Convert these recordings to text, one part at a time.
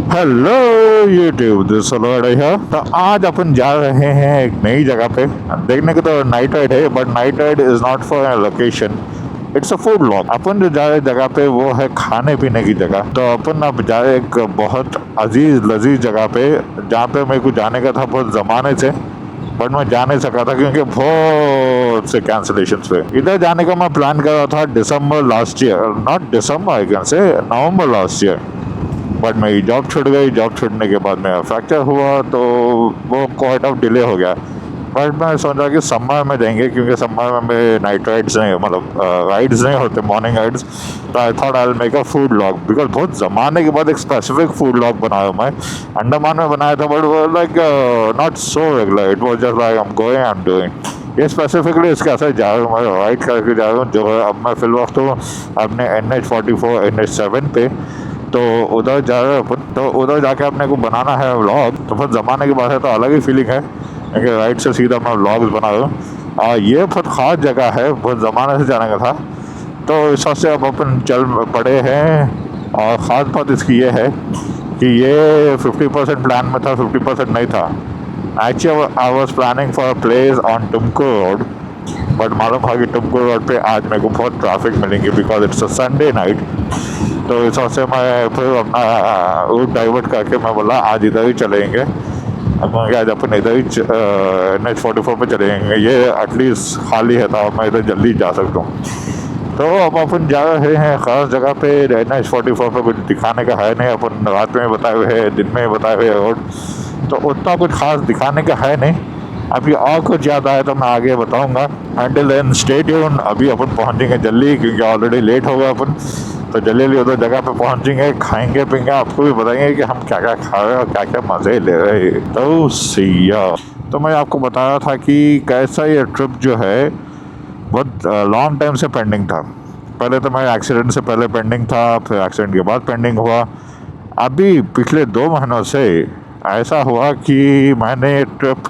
Hello YouTube, this है। तो आज अपन जा रहे हैं एक नई जगह पे। देखने को तो नाइट राइड है, but night ride is not for location, it's a food log. अपन जो जा रहे जगह पे वो है खाने पीने की जगह। तो अपन अब जा रहे एक बहुत अजीज लजीज जगह पे, जहाँ पे मेरे को जाने का था बहुत जमाने से, बट मैं जा नहीं सका था क्योंकि बहुत से कैंसिलेशन पे। इधर जाने का मैं प्लान कर रहा था December last year, not December, I can say November last year. But मेरी जॉब छूट गई। जॉब छूटने के बाद मेरा फ्रैक्चर हुआ, तो वो क्वाइट ऑफ डिले हो गया। बट मैं सोचा कि समर में जाएंगे, क्योंकि समर में मेरे नाइट राइड्स नहीं, मतलब राइड्स नहीं होते, मॉर्निंग राइड्स। तो I thought I will make a food log, because बहुत ज़माने के बाद एक स्पेसिफिक फूड लॉग बनाया मैं। अंडमान में बनाया था, बट वो like not so regular, it was just like I am going, I am doing. ये स्पेसिफिकली इसके असर जा रहा हूँ, मैं राइड करके जा रहा हूँ। जो है अब मैं फिल वक्त हूँ अपने NH44 NH7 पे। तो उधर जा रहे अपन, तो उधर जाके अपने को बनाना है व्लॉग। तो बहुत ज़माने की बात है, तो अलग ही फीलिंग है क्योंकि राइट से सीधा मैं व्लॉग्स बना रहा हूँ। ये बहुत ख़ास जगह है, बहुत ज़माने से जाने का था, तो इस वजह से अब अपन चल पड़े हैं। और ख़ास बात इसकी ये है कि ये 50% प्लान में था, 50% नहीं था। Actually I was planning for a place on Tumkur road, but मालूम था कि टुमको रोड पे आज मेरे को बहुत ट्रैफिक मिलेंगे, because it's a Sunday night. तो इस वजह से मैं फिर अपना रूट डाइवर्ट करके मैं बोला आज इधर ही चलेंगे। अब मैं आज अपन इधर ही NH44 पे चलेंगे, ये एटलीस्ट खाली है था, मैं इधर जल्दी जा सकता हूँ। तो अब अपन जा रहे हैं ख़ास जगह पे। NH44 पे कुछ दिखाने का है नहीं, अपन रात में बताए हुए हैं, दिन में बताए हुए रोड, तो उतना कुछ खास दिखाने का है नहीं। अभी और कुछ याद आया तो मैं आगे बताऊंगा। Until then stay tuned. अभी अपन पहुंचेंगे जल्दी, क्योंकि ऑलरेडी लेट हो गया अपन। तो जल्दी जल्दी उधर जगह पे पहुंचेंगे, खाएंगे पीएंगे, आपको भी बताएंगे कि हम क्या क्या खा रहे हैं और क्या क्या मज़े ले रहे हैं। तो सिया, तो मैं आपको बता रहा था कि कैसा ये ट्रिप जो है बहुत लॉन्ग टाइम से पेंडिंग था। पहले तो मेरे एक्सीडेंट से पहले पेंडिंग था, फिर एक्सीडेंट के बाद पेंडिंग हुआ। अभी पिछले 2 महीनों से ऐसा हुआ कि मैंने ट्रिप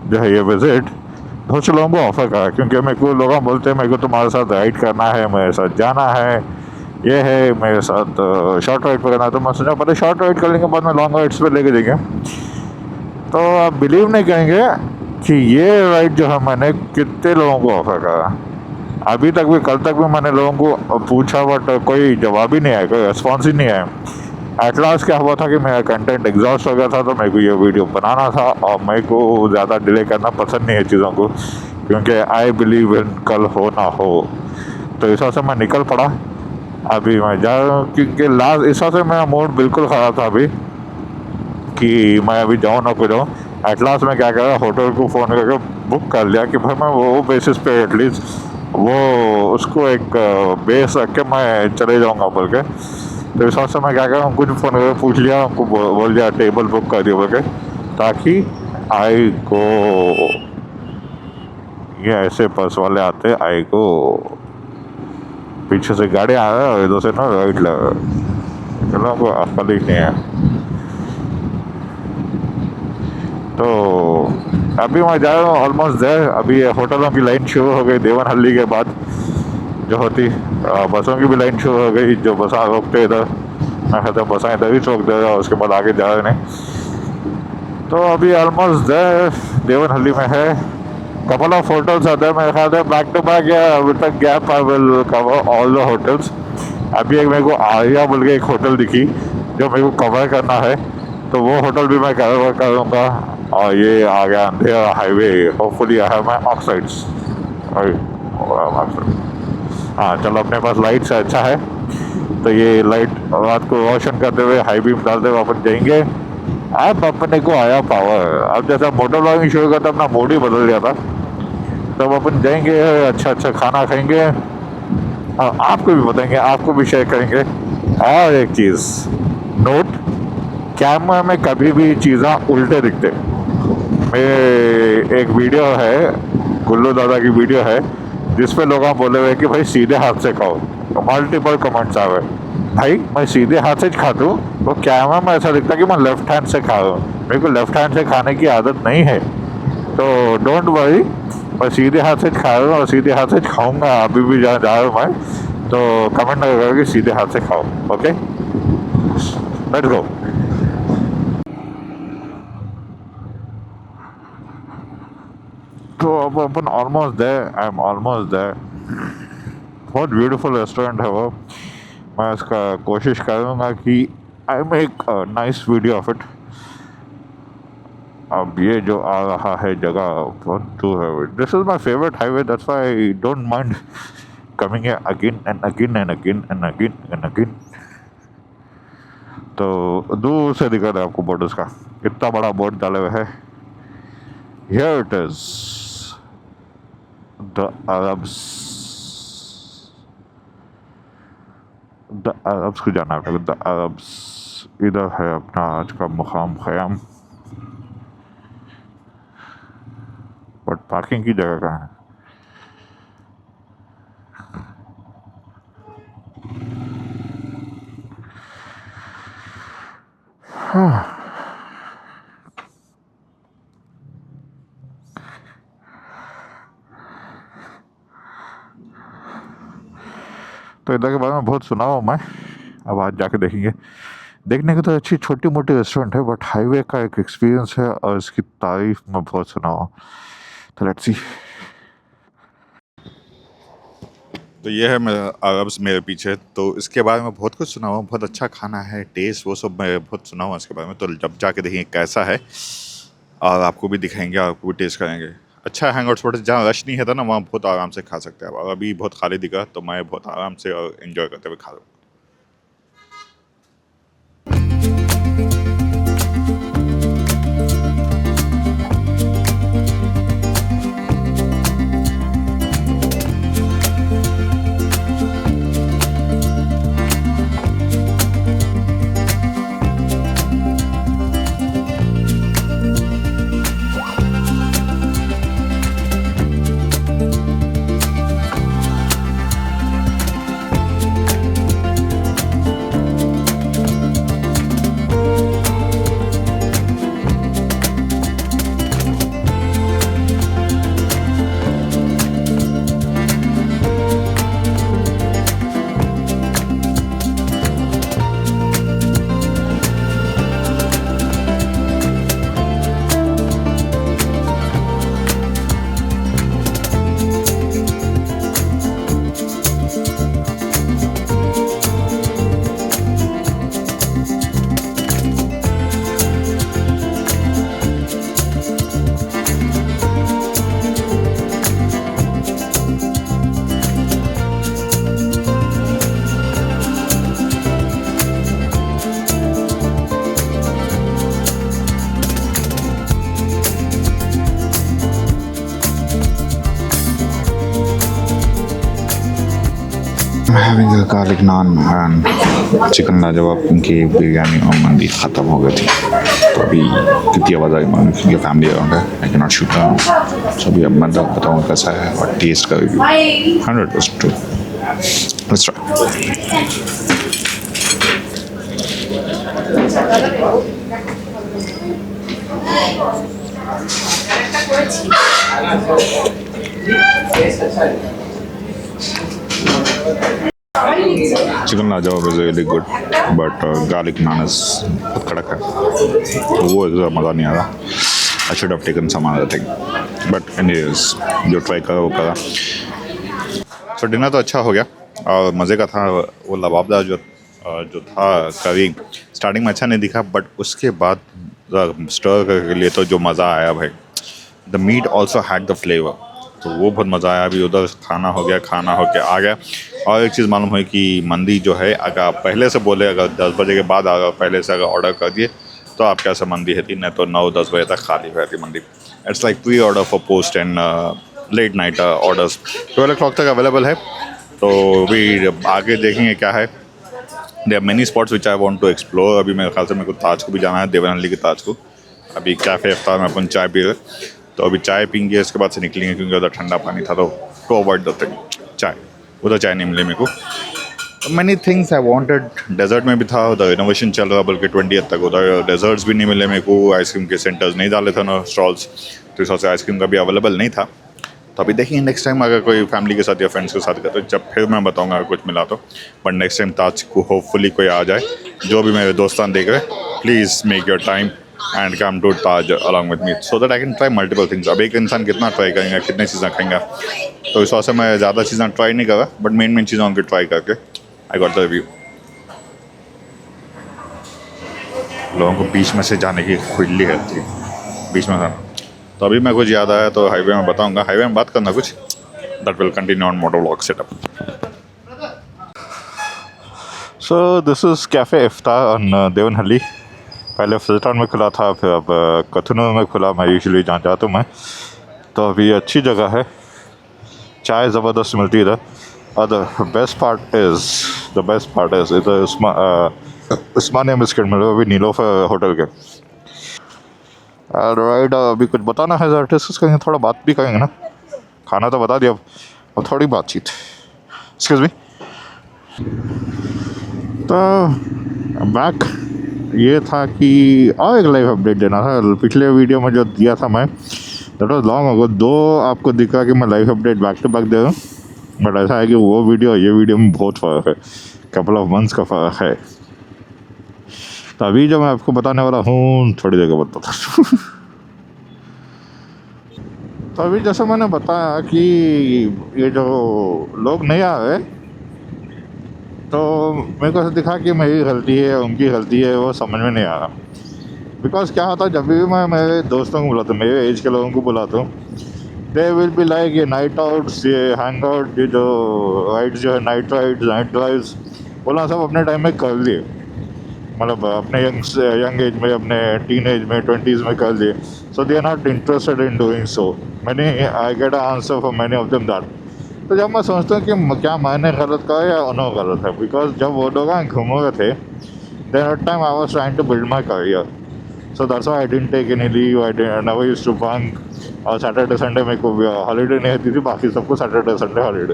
जो है, ये विजिट, बहुत से लोगों को ऑफर करा, क्योंकि मेरे को लोग बोलते हैं मेरे को तुम्हारे साथ राइड करना है, मेरे साथ जाना है, ये है मेरे साथ शॉर्ट राइड पर करना है। तो मैं सोचा पहले शॉर्ट राइड कर लेंगे, बाद में लॉन्ग राइड्स पे लेके जाएंगे। तो आप बिलीव नहीं करेंगे कि ये राइड जो है मैंने कितने लोगों को ऑफर करा। अभी तक भी, कल तक भी मैंने लोगों को पूछा, बट कोई जवाब ही नहीं आया, कोई रिस्पॉन्स ही नहीं आया। एट लास्ट क्या हुआ था कि मेरा कंटेंट एग्जॉस्ट हो गया था, तो मेरे को ये वीडियो बनाना था, और मेरे को ज़्यादा डिले करना पसंद नहीं है चीज़ों को, क्योंकि आई बिलीव इन कल हो ना हो। तो इस वजह से मैं निकल पड़ा। अभी मैं जा रहा हूँ, क्योंकि लास्ट इस वजह से मेरा मूड बिल्कुल ख़राब था अभी कि मैं अभी जाऊँ ना कुछ जाऊँ। एट लास्ट मैं क्या करा, होटल को फ़ोन करके बुक कर लिया कि भाई मैं वो बेसिस पे एटलीस्ट वो उसको एक बेस रख के मैं चले जाऊँगा बोल के। तो इस से मैं क्या करूँ, कुछ फ़ोन करके पूछ लिया, उनको बोल दिया टेबल बुक कर दिया बोल के, ताकि आई को ये ऐसे बस वाले आते, आई को पीछे से गाड़ी आ रहा है और इधर से ना राइट लगा, चलो को अकल ही नहीं है। तो अभी मैं जा रहा हूँ ऑलमोस्ट देयर। अभी होटलों की लाइन शुरू हो गई देवनहल्ली के बाद जो होती, बसों की भी लाइन शुरू हो गई, जो बसा रोकते इधर, मैं कहता हूँ बसा इधर ही रोक देगा, उसके बाद आगे जा रहे नहीं। तो अभी ऑलमोस्ट देयर, देवनहल्ली में है। कपल ऑफ होटल्स आते हैं मेरे ख्याल है, बैक टू बैक या with a gap I will cover all the hotels. अभी एक मेरे को आर्या बोल के एक होटल दिखी जो मेरे को कवर करना है, तो वो होटल भी मैं कवर करूँगा। और ये आ गया अंधेरा highway, hopefully I have my oxides. हाँ चलो, अपने पास लाइट से अच्छा है, तो ये लाइट रात को रोशन करते हुए, हाई बीम डालते हुए अपन जाएंगे। अब अपने को आया पावर। अब जैसा मोटर ब्लॉगिंग शुरू करता, अपना मूड ही बदल गया था। तब अपन जाएंगे, अच्छा अच्छा खाना खाएंगे, और आपको भी बताएंगे, आपको भी शेयर करेंगे। और एक चीज़ नोट, कैमरा में कभी भी चीज़ें उल्टे दिखते। मेरे एक वीडियो है, गुल्लू दादा की वीडियो है, जिस पे लोग बोले हुए कि भाई सीधे हाथ से खाओ। तो मल्टीपल कमेंट्स आ गए, भाई मैं सीधे हाथ से खाता हूँ, तो कैमरा में ऐसा दिखता कि मैं लेफ्ट हैंड से खा रहा हूँ। मेरे को लेफ्ट हैंड से खाने की आदत नहीं है, तो डोंट वरी, मैं सीधे हाथ से खा रहा हूँ और सीधे हाथ से खाऊंगा। अभी भी जा रहा हूँ मैं, तो कमेंट ना करो कि सीधे हाथ से खाओ। Okay, let's go. अब अपन almost there, I am almost there. बहुत ब्यूटीफुल रेस्टोरेंट है वो। मैं इसका कोशिश करूँगा कि I make nice video of it. अब ये जो आ रहा है जगह बहुत दूर है। This is my favourite highway, that's why I don't mind coming here again and again and again and again and again. तो दूर से दिखा था आपको बोर्ड उसका, इतना बड़ा बोर्ड डाले हुए है। Here it is the Arabs. The Arabs को जाना है, द अरब्स। इधर है अपना आज का मुकाम ख़याम। बट पार्किंग की जगह कहाँ है? तो इधर के बारे में बहुत सुना हुआ मैं, अब आज जाके देखेंगे। देखने की तो अच्छी छोटी मोटी रेस्टोरेंट है, बट हाईवे का एक एक्सपीरियंस है और इसकी तारीफ मैं बहुत सुना हुआ। तो लेट्स सी। तो ये है मेरा अरब्स मेरे पीछे। तो इसके बारे में बहुत कुछ सुना हुआ, बहुत अच्छा खाना है, टेस्ट वो सब मैं बहुत सुना हुआ इसके बारे में। तो जब जाके देखेंगे कैसा है और आपको भी दिखाएंगे, आपको भी टेस्ट करेंगे। अच्छा हैंग आउट स्पॉट है, जहाँ रश नहीं है था ना, वहाँ बहुत आराम से खा सकते हैं आप। और अभी बहुत खाली दिखा तो मैं बहुत आराम से और इन्जॉय करते हुए खा रहा हूँ। having a garlic naan and chicken लाजवाब की बिरयानी और मंदी ख़त्म हो गई थी। तो अभी कितनी आवाज़ आई मालूम, क्योंकि फैमिली अराउंड है, I can not shoot down. So अभी अब मैं बताऊँगा कैसा है और टेस्ट का review 100% true. Let's try. Chicken लाजवाब is really good, but garlic naan is बहुत कड़क है, तो वो ज़्यादा मज़ा नहीं आ रहा। I should have taken some other thing, but anyways जो ट्राई करा वो करा। सो डिनर तो अच्छा हो गया और मज़े का था। वो लबाबदार जो था करी स्टार्टिंग में अच्छा नहीं दिखा, बट उसके बाद स्टर के लिए तो जो मज़ा आया भाई, the meat also had the flavour, तो वो बहुत मज़ा आया। अभी उधर खाना हो गया, खाना हो के आ गया। और एक चीज़ मालूम है कि मंदी जो है, अगर आप पहले से बोले, अगर 10 बजे के बाद अगर पहले से अगर ऑर्डर कर दिए तो आप कैसे मंदी रहती, नहीं तो 9-10 बजे तक खाली रहती मंदी। It's like pre order for post and let night orders 12 o'clock तक अवेलेबल है। तो अभी आगे देखेंगे क्या है। There are many spots which I want to explore. अभी मेरे ख्याल से मेरे को ताज को भी जाना है, देवनहल्ली के ताज को। अभी कैफ़े इफ्तार में अपन चाय पी रहे, तो अभी चाय पीएंगे, इसके बाद से निकलेंगे, क्योंकि उधर ठंडा पानी था, तो टू अवॉइड द थिंग चाय, उधर चाय नहीं मिले मेरे को। Many things I wanted, desert में भी था, उधर रिनोवेशन चल रहा, बल्कि 20th तक उधर डेजर्ट्स भी नहीं मिले मेरे को। आइसक्रीम के सेंटर्स नहीं डाले थे ना स्टॉल्स, तो इस वजह से आइसक्रीम का भी अवेलेबल नहीं था। तो अभी देखिए नेक्स्ट टाइम अगर कोई फैमिली के साथ या फ्रेंड्स के साथ गया तो जब फिर मैं बताऊंगा अगर कुछ मिला तो। बट नेक्स्ट टाइम ताज को होपफुली कोई आ जाए। जो भी मेरे दोस्तान देख रहे, please make your time and come to Taj along with me so that I can try multiple things. अब एक इंसान कितना ट्राई करेंगे, कितनी चीज़ें खाएंगा, तो इस वजह से मैं ज़्यादा चीज़ें ट्राई नहीं करा, बट मेन चीज़ों को ट्राई करके आई गॉट द रिव्यू. लोगों को बीच में से जाने की खुजली रहती है, बीच में जाना. तो अभी मैं कुछ याद आया तो हाईवे में बताऊंगा. हाईवे में बात करना कुछ, that will continue on moto vlog setup. So this is cafe Iftar on Devanahalli. पहले फ्लिटाउन में खुला था, फिर अब कथनूर में खुला. मैं यूजुअली जहाँ जाता हूँ मैं, तो अभी अच्छी जगह है, चाय ज़बरदस्त मिलती है इधर. और द बेस्ट पार्ट इज़ इधर उस्मानिया बिस्किट मिले, अभी नीलोफर होटल के. राइट, अभी कुछ बताना है आर्टिस्ट करेंगे, थोड़ा बात भी करेंगे ना. खाना तो बता दिया, अब थोड़ी बातचीत. Excuse me. तो बैक ये था कि और एक लाइव अपडेट देना था. पिछले वीडियो में जो दिया था मैं, दैट वाज लॉन्ग अगो. दो आपको दिखा कि मैं live update back to back दे रहा हूँ, बट ऐसा है कि वो वीडियो ये वीडियो में बहुत फ़र्क है, कपल ऑफ मंथ्स का फ़र्क है. तो अभी जो मैं आपको बताने वाला हूँ थोड़ी देर के बाद बता. तो अभी जैसे मैंने बताया कि ये जो लोग नहीं आ रहे, तो मेरे को ऐसा दिखा कि मेरी गलती है उनकी गलती है, वो समझ में नहीं आ रहा. बिकॉज क्या होता है, जब भी मैं मेरे दोस्तों को बुलाता हूँ, मेरे एज के लोगों को बुलाता हूँ, दे विल बी लाइक ये नाइट आउट्स, ये हैंग आउट, ये जो राइड्स जो है, नाइट राइड्स, नाइट ड्राइव्स, बोला सब अपने टाइम में कर लिए. मतलब अपने यंग एज में, अपने टीन एज में, 20s में कर लिए. So they are not interested in doing so. मैंने I get a answer for many of them that. तो जब मैं सोचता हूँ कि क्या मैंने गलत कहा या उन्होंने गलत है, बिकॉज जब वो लोग घूम रहे थे, then at time I was trying to build my career. So that's why I didn't take any leave, I never used to bunk. और सैटरडे संडे मेरे को हॉलीडे नहीं होती थी, बाकी सबको सैटरडे संडे हॉलीडे.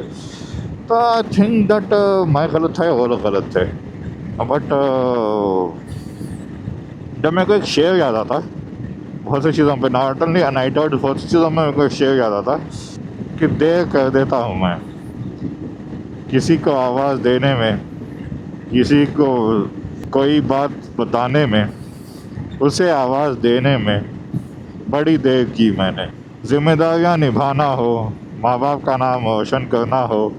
तो आई थिंक दैट मैं गलत था, वो लोग गलत थे. बट जब मेरे को एक शेयर याद आता बहुत सी चीज़ों पे, नॉट ओनली नाइट आउट, बहुत सी चीज़ों में मेरे को एक शेयर याद आता कि देर कर देता हूँ मैं किसी को आवाज़ देने में, किसी को कोई बात बताने में, उसे आवाज़ देने में बड़ी देर की मैंने. जिम्मेदारियाँ निभाना हो, माँ बाप का नाम रोशन करना हो,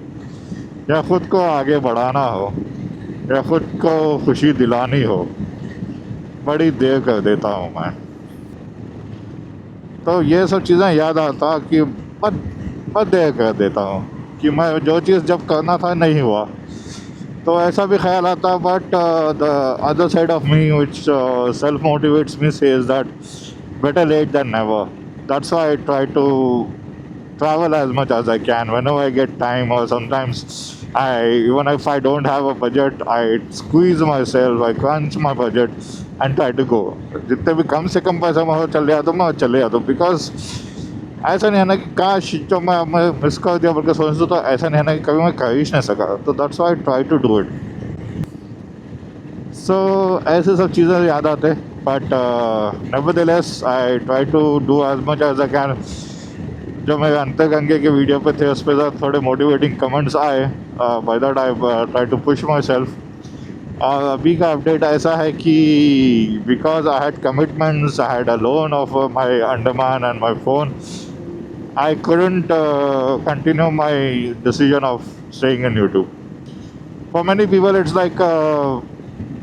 या ख़ुद को आगे बढ़ाना हो, या ख़ुद को खुशी दिलानी हो, बड़ी देर कर देता हूँ मैं. तो ये सब चीज़ें याद आता कि बहुत देर कर देता हूँ कि मैं जो चीज़ जब करना था नहीं हुआ. तो ऐसा भी ख्याल आता, but the other side of me which self motivates me says that better late than never. That's why I try to travel as much as I can whenever I get time, or sometimes even if I don't have a budget, I squeeze myself, I crunch my budget and try to go. जितने भी कम से कम पैसा में हो चले जाता हूँ, मैं चले जाता हूँ. बिकॉज ऐसा नहीं है ना कि काश जो मैं मिस कर दिया बल्कि सोचता, तो ऐसा नहीं है ना कि कभी मैं कर ही नहीं सका. तो that's why I try to do it. So ऐसे सब चीज़ें याद आते, but nevertheless I try to do as much as I can. जो मेरे अंतरगंगे के वीडियो पे थे उस पर थोड़े मोटिवेटिंग कमेंट्स आए, by that I try to push myself. और अभी का अपडेट ऐसा है कि because I had commitments, I had a loan of my Andaman and my phone, I couldn't continue my decision of staying in YouTube. For many people it's like a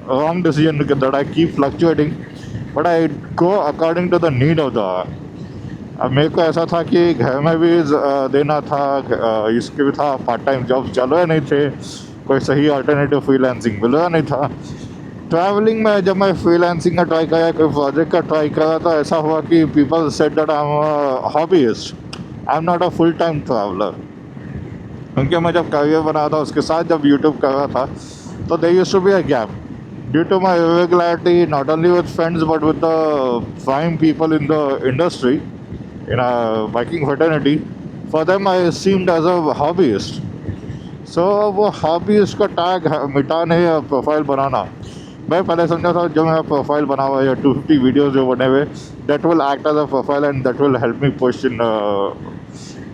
wrong decision that I keep fluctuating, but I go according to the need of the hour. अब मेरे को ऐसा था कि घर में भी देना था, इसके भी था, पार्ट टाइम जॉब चल रहे नहीं थे, कोई सही अल्टरनेटिव फ्रीलांसिंग मिल रहा नहीं था. ट्रैवलिंग में जब मैं फ्रीलांसिंग का ट्राई किया, कोई प्रोजेक्ट का ट्राई करा, तो ऐसा हुआ कि people said that I am a hobbyist, I am not a full time traveller. क्योंकि मैं जब करियर बना था उसके साथ जब यूट्यूब कर रहा था, तो there used to be a gap due to my irregularity, not only with friends but with the prime people in the industry, in a biking fraternity. For them I seemed as a hobbyist. So वो hobbyist का tag मिटाने या profile बनाना, मैं पहले समझा था जो मेरा प्रोफाइल बना हुआ है या 250 वीडियोज़ जो बने हुए, that will act as a profile and that will help me push in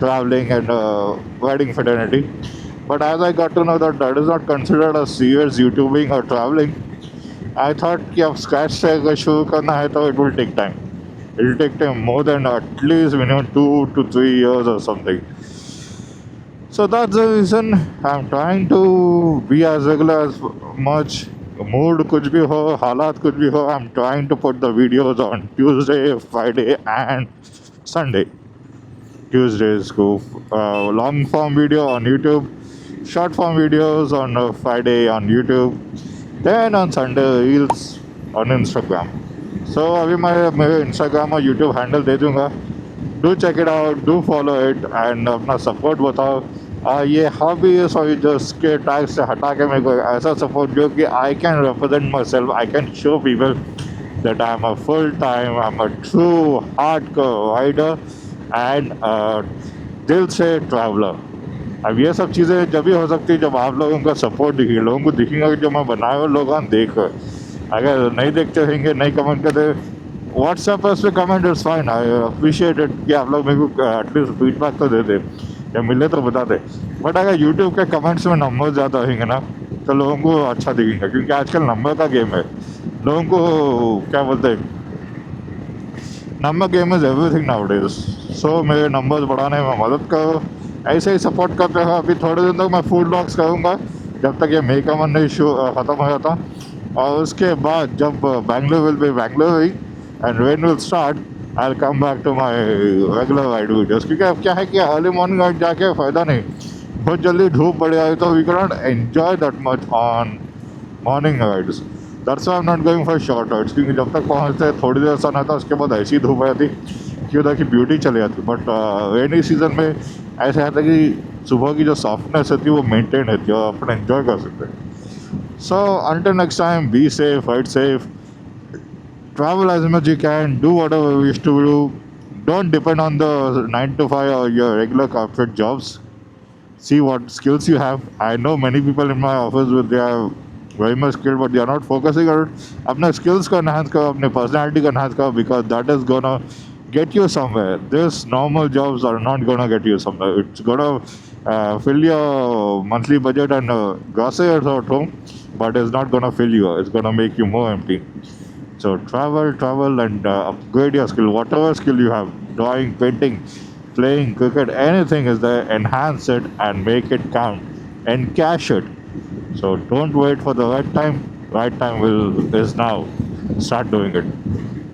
traveling and riding fraternity. But as I got to know that that is not considered as serious YouTubing or traveling, I thought कि अब scratch से अगर शुरू करना है तो it will take time. It will take time more than at least minimum 2 to 3 years or something. So that's the reason I'm trying to be as regular as much. Mood कुछ भी हो, हालात कुछ भी हो, I'm trying to put the videos on Tuesday, Friday and Sunday. Tuesdays go long form video on YouTube, short form videos on Friday on YouTube, then on Sunday reels on Instagram. So अभी मैं मेरे Instagram और YouTube handle दे दूँगा. Do check it out, do follow it and अपना support बताओ. ये hobby है सॉरी जस्ट के टैग से हटा के मेरे को ऐसा सपोर्ट दो कि I can represent myself, I can show people that I am a full time, I am a true hard rider and दिल से ट्रैवलर. अब ये सब चीज़ें जब भी हो सकती है जब आप लोगों का सपोर्ट दिखेगा, लोगों को दिखेगा कि जो मैं बनाए हुए लोग देख. अगर नहीं देखते रहेंगे, नहीं कमेंट करते, व्हाट्सएप पर उस पर comment is fine, I appreciate it कि आप लोग मेरे को एटलीस्ट फीडबैक तो दे दे या मिले तो बता दे. बट अगर यूट्यूब के कमेंट्स में नंबर ज़्यादा रहेंगे ना तो लोगों को अच्छा दिखेगा, क्योंकि आजकल नंबर का गेम है. लोगों को क्या बोलते हैं, number game is everything nowadays. So मेरे नंबर्स बढ़ाने में मदद करो, ऐसे ही सपोर्ट करते हो. अभी थोड़े दिन तक मैं फूड ब्लॉग्स करूँगा जब तक ये मेक अमन नहीं ख़त्म हो जाता, और उसके बाद जब Bangalore will be Bangalore he and rain will start, I'll come back to my regular ride videos. क्योंकि अब क्या है कि अर्ली मॉर्निंग राइड जाके फ़ायदा नहीं, बहुत जल्दी धूप पड़ जाए तो we can not enjoy that much on morning rides. That's why I am not going for short rides, क्योंकि जब तक पहुँचते थोड़ी देर सन आता उसके बाद ऐसी धूप आ जाती कि उधर की ब्यूटी चली जाती. बट रेनी सीजन में ऐसे आता कि सुबह की जो सॉफ्टनेस होती है वो मेनटेन रहती है और अपन एंजॉय कर सकते हैं. So until next time, be safe, ride safe, travel as much you can, do whatever you wish to do. Don't depend on the 9 to 5 or your regular corporate jobs. See what skills you have. I know many people in my office with they are very much skilled but they are not focusing on it. अपने skills को enhance करो, अपने personality को enhance करो, because that is gonna get you somewhere. These normal jobs are not gonna get you somewhere. It's gonna fill your monthly budget and groceries at home, but it's not gonna fill you. It's gonna make you more empty. So travel and upgrade your skill, whatever skill you have, drawing, painting, playing cricket, anything is there, enhance it and make it count and cash it. So don't wait for the right time is now. Start doing it.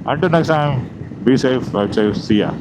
Until next time, be safe, ride safe, see ya.